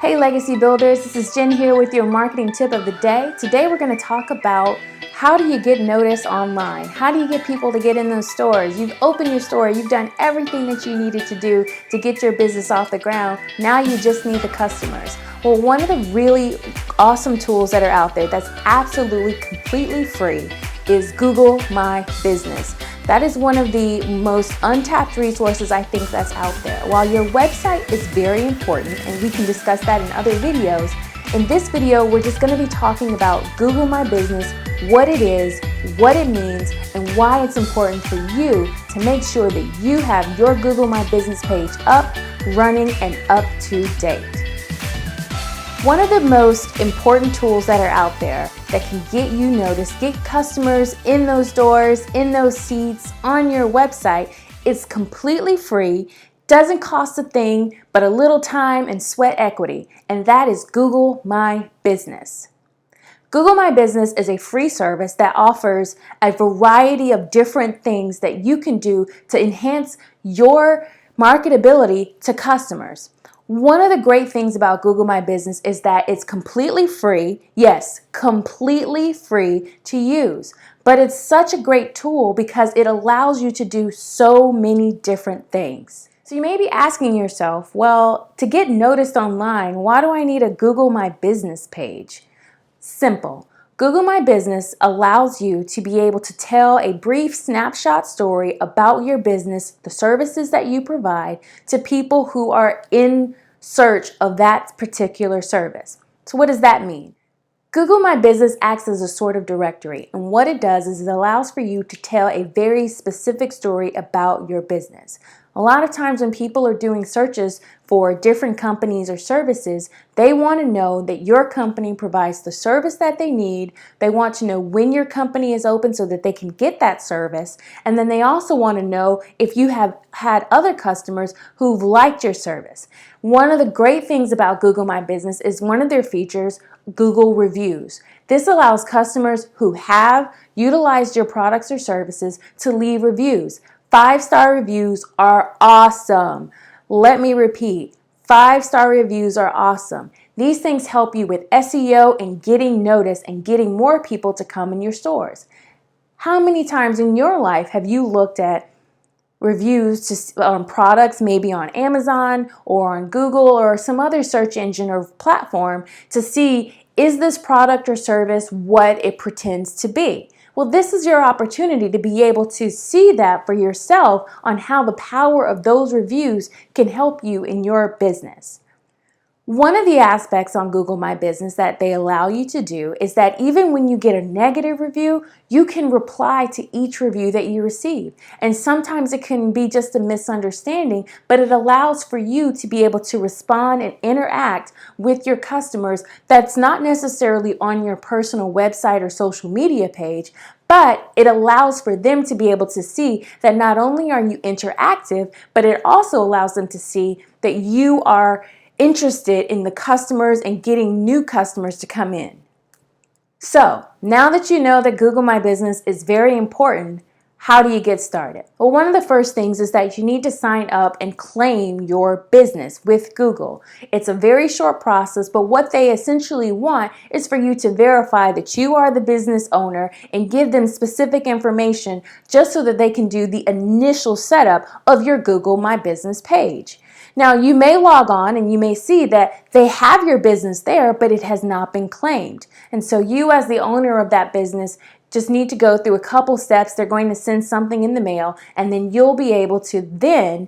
Hey Legacy Builders, this is Jen here with your marketing tip of the day. Today we're going to talk about how do you get noticed online? How do you get people to get in those stores? You've opened your store, you've done everything that you needed to do to get your business off the ground. Now you just need the customers. Well, one of the really awesome tools that are out there that's absolutely completely free is Google My Business. That is one of the most untapped resources I think that's out there. While your website is very important, and we can discuss that in other videos, in this video we're just going to be talking about Google My Business, what it is, what it means, and why it's important for you to make sure that you have your Google My Business page up, running, and up to date. One of the most important tools that are out there that can get you noticed, get customers in those doors, in those seats, on your website, is completely free, doesn't cost a thing, but a little time and sweat equity, and that is Google My Business. Google My Business is a free service that offers a variety of different things that you can do to enhance your marketability to customers. One of the great things about Google My Business is that it's completely free, yes, completely free to use, but it's such a great tool because it allows you to do so many different things. So you may be asking yourself, well, to get noticed online, why do I need a Google My Business page? Simple. Google My Business allows you to be able to tell a brief snapshot story about your business, the services that you provide to people who are in search of that particular service. So what does that mean? Google My Business acts as a sort of directory, and what it does is it allows for you to tell a very specific story about your business. A lot of times when people are doing searches for different companies or services, they want to know that your company provides the service that they need. They want to know when your company is open so that they can get that service. And then they also want to know if you have had other customers who've liked your service. One of the great things about Google My Business is one of their features, Google Reviews. This allows customers who have utilized your products or services to leave reviews. 5-star reviews are awesome. Let me repeat, 5-star reviews are awesome. These things help you with SEO and getting noticed and getting more people to come in your stores. How many times in your life have you looked at reviews on products, maybe on Amazon or on Google or some other search engine or platform to see, is this product or service what it pretends to be? Well, this is your opportunity to be able to see that for yourself on how the power of those reviews can help you in your business. One of the aspects on Google My Business that they allow you to do is that even when you get a negative review, you can reply to each review that you receive. And sometimes it can be just a misunderstanding, but it allows for you to be able to respond and interact with your customers that's not necessarily on your personal website or social media page, but it allows for them to be able to see that not only are you interactive, but it also allows them to see that you are interested in the customers and getting new customers to come in. So now that you know that Google My Business is very important, how do you get started? Well, one of the first things is that you need to sign up and claim your business with Google. It's a very short process, but what they essentially want is for you to verify that you are the business owner and give them specific information just so that they can do the initial setup of your Google My Business page. Now, you may log on and you may see that they have your business there, but it has not been claimed. And so you as the owner of that business just need to go through a couple steps. They're going to send something in the mail, and then you'll be able to then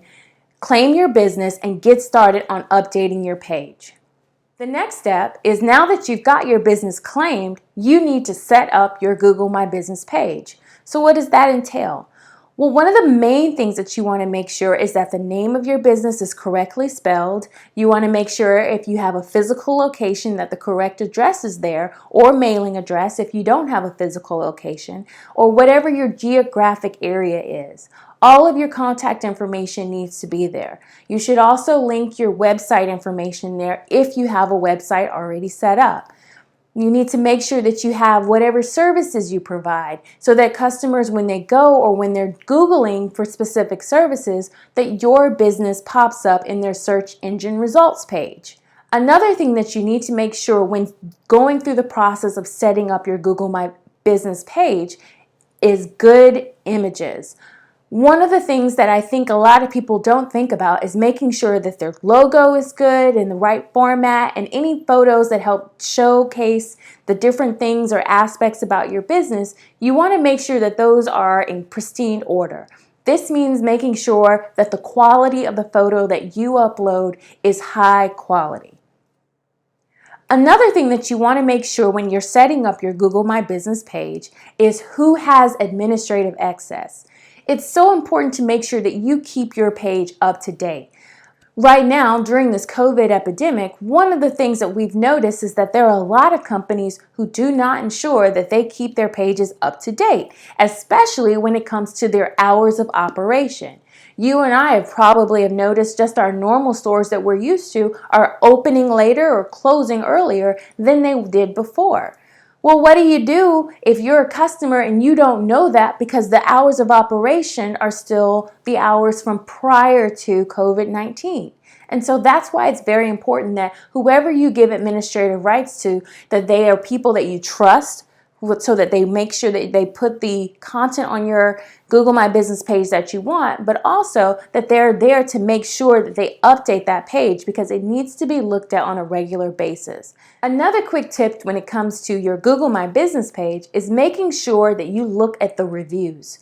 claim your business and get started on updating your page. The next step is, now that you've got your business claimed, you need to set up your Google My Business page. So what does that entail? Well, one of the main things that you want to make sure is that the name of your business is correctly spelled. You want to make sure if you have a physical location that the correct address is there, or mailing address if you don't have a physical location, or whatever your geographic area is. All of your contact information needs to be there. You should also link your website information there if you have a website already set up. You need to make sure that you have whatever services you provide so that customers, when they go or when they're Googling for specific services, that your business pops up in their search engine results page. Another thing that you need to make sure when going through the process of setting up your Google My Business page is good images. One of the things that I think a lot of people don't think about is making sure that their logo is good in the right format, and any photos that help showcase the different things or aspects about your business, you want to make sure that those are in pristine order. This means making sure that the quality of the photo that you upload is high quality. Another thing that you want to make sure when you're setting up your Google My Business page is who has administrative access. It's so important to make sure that you keep your page up to date. Right now, during this COVID epidemic, one of the things that we've noticed is that there are a lot of companies who do not ensure that they keep their pages up to date, especially when it comes to their hours of operation. You and I probably have noticed just our normal stores that we're used to are opening later or closing earlier than they did before. Well, what do you do if you're a customer and you don't know that because the hours of operation are still the hours from prior to COVID-19? And so that's why it's very important that whoever you give administrative rights to, that they are people that you trust, so that they make sure that they put the content on your Google My Business page that you want, but also that they're there to make sure that they update that page because it needs to be looked at on a regular basis. Another quick tip when it comes to your Google My Business page is making sure that you look at the reviews.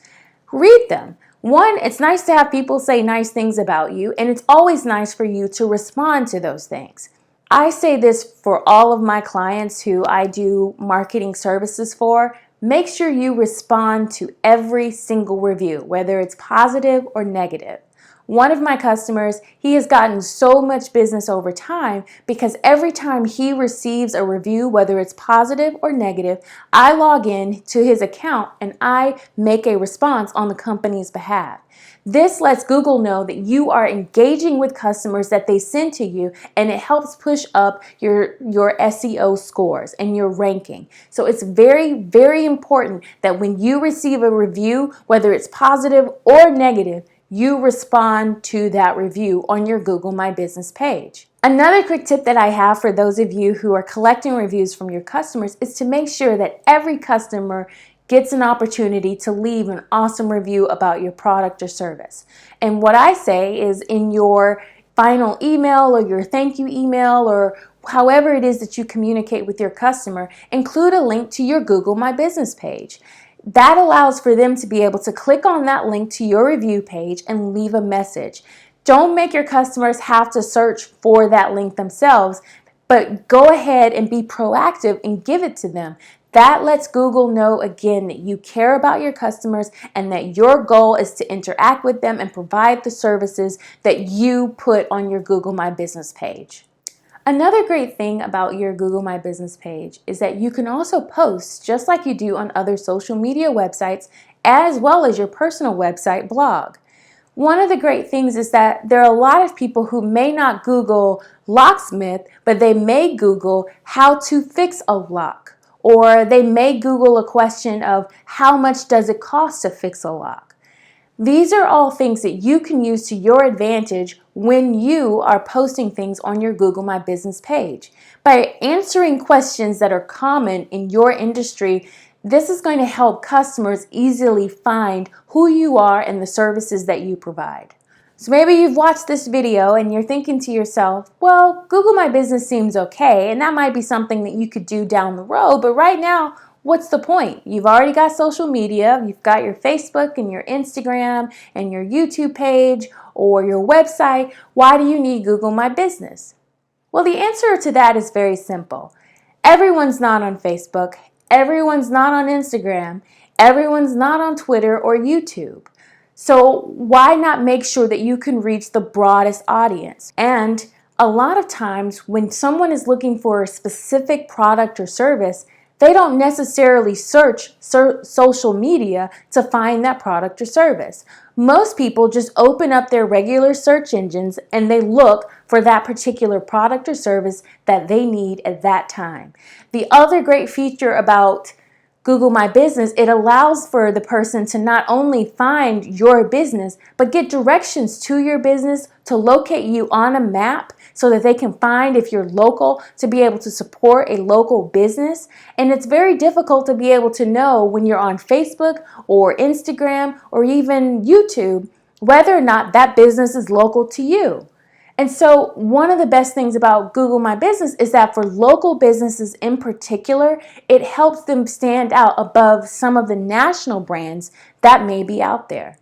Read them. One, it's nice to have people say nice things about you, and it's always nice for you to respond to those things. I say this for all of my clients who I do marketing services for. Make sure you respond to every single review, whether it's positive or negative. One of my customers, he has gotten so much business over time because every time he receives a review, whether it's positive or negative, I log in to his account and I make a response on the company's behalf. This lets Google know that you are engaging with customers that they send to you, and it helps push up your SEO scores and your ranking. So it's very, very important that when you receive a review, whether it's positive or negative, you respond to that review on your Google My Business page. Another quick tip that I have for those of you who are collecting reviews from your customers is to make sure that every customer gets an opportunity to leave an awesome review about your product or service. And what I say is, in your final email or your thank you email or however it is that you communicate with your customer, include a link to your Google My Business page. That allows for them to be able to click on that link to your review page and leave a message. Don't make your customers have to search for that link themselves, but go ahead and be proactive and give it to them. That lets Google know again that you care about your customers and that your goal is to interact with them and provide the services that you put on your Google My Business page. Another great thing about your Google My Business page is that you can also post just like you do on other social media websites, as well as your personal website blog. One of the great things is that there are a lot of people who may not Google locksmith, but they may Google how to fix a lock. Or they may Google a question of how much does it cost to fix a lock. These are all things that you can use to your advantage when you are posting things on your Google My Business page. By answering questions that are common in your industry, this is going to help customers easily find who you are and the services that you provide. So maybe you've watched this video and you're thinking to yourself, well, Google My Business seems okay, and that might be something that you could do down the road, but right now, what's the point? You've already got social media, you've got your Facebook and your Instagram and your YouTube page or your website. Why do you need Google My Business? Well, the answer to that is very simple. Everyone's not on Facebook, everyone's not on Instagram, everyone's not on Twitter or YouTube. So why not make sure that you can reach the broadest audience? And a lot of times when someone is looking for a specific product or service, they don't necessarily search social media to find that product or service. Most people just open up their regular search engines and they look for that particular product or service that they need at that time. The other great feature about Google My Business, it allows for the person to not only find your business, but get directions to your business, to locate you on a map, so that they can find if you're local to be able to support a local business. And it's very difficult to be able to know when you're on Facebook or Instagram or even YouTube whether or not that business is local to you. And so one of the best things about Google My Business is that for local businesses in particular, it helps them stand out above some of the national brands that may be out there.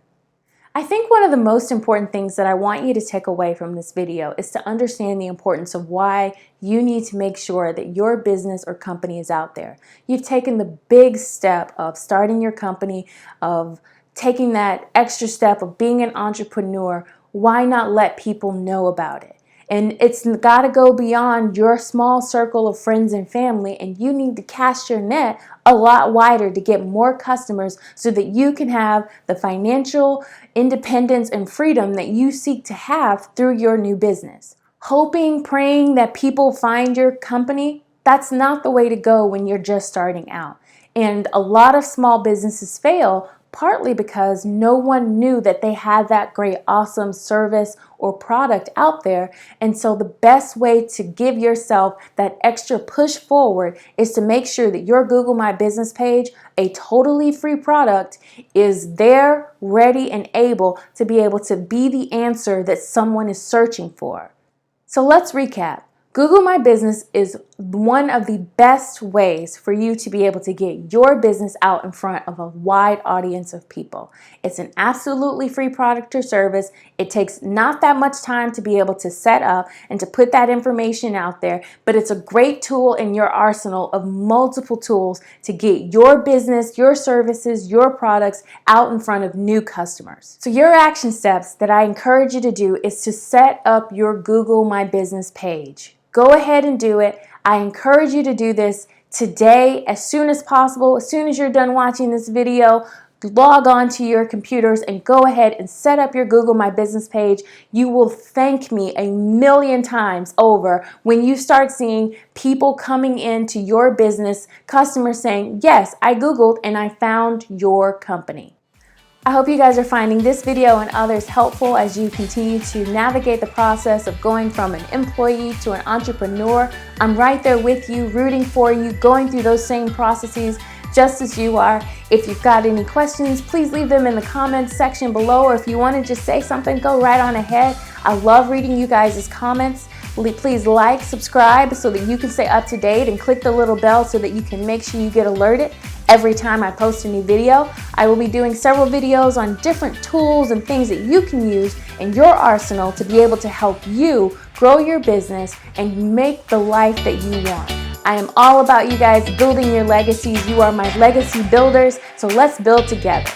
I think one of the most important things that I want you to take away from this video is to understand the importance of why you need to make sure that your business or company is out there. You've taken the big step of starting your company, of taking that extra step of being an entrepreneur. Why not let people know about it? And it's got to go beyond your small circle of friends and family, and you need to cast your net a lot wider to get more customers so that you can have the financial independence and freedom that you seek to have through your new business. Hoping, praying that people find your company, that's not the way to go when you're just starting out. And a lot of small businesses fail partly because no one knew that they had that great, awesome service or product out there. And so the best way to give yourself that extra push forward is to make sure that your Google My Business page, a totally free product, is there, ready, and able to be the answer that someone is searching for. So let's recap. Google My Business is one of the best ways for you to be able to get your business out in front of a wide audience of people. It's an absolutely free product or service. It takes not that much time to be able to set up and to put that information out there, but it's a great tool in your arsenal of multiple tools to get your business, your services, your products out in front of new customers. So your action steps that I encourage you to do is to set up your Google My Business page. Go ahead and do it. I encourage you to do this today as soon as possible. As soon as you're done watching this video, log on to your computers and go ahead and set up your Google My Business page. You will thank me a million times over when you start seeing people coming into your business, customers saying, yes, I Googled and I found your company. I hope you guys are finding this video and others helpful as you continue to navigate the process of going from an employee to an entrepreneur. I'm right there with you, rooting for you, going through those same processes just as you are. If you've got any questions, please leave them in the comments section below, or if you want to just say something, go right on ahead. I love reading you guys' comments. Please like, subscribe so that you can stay up to date, and click the little bell so that you can make sure you get alerted every time I post a new video. I will be doing several videos on different tools and things that you can use in your arsenal to be able to help you grow your business and make the life that you want. I am all about you guys building your legacies. You are my legacy builders, so let's build together.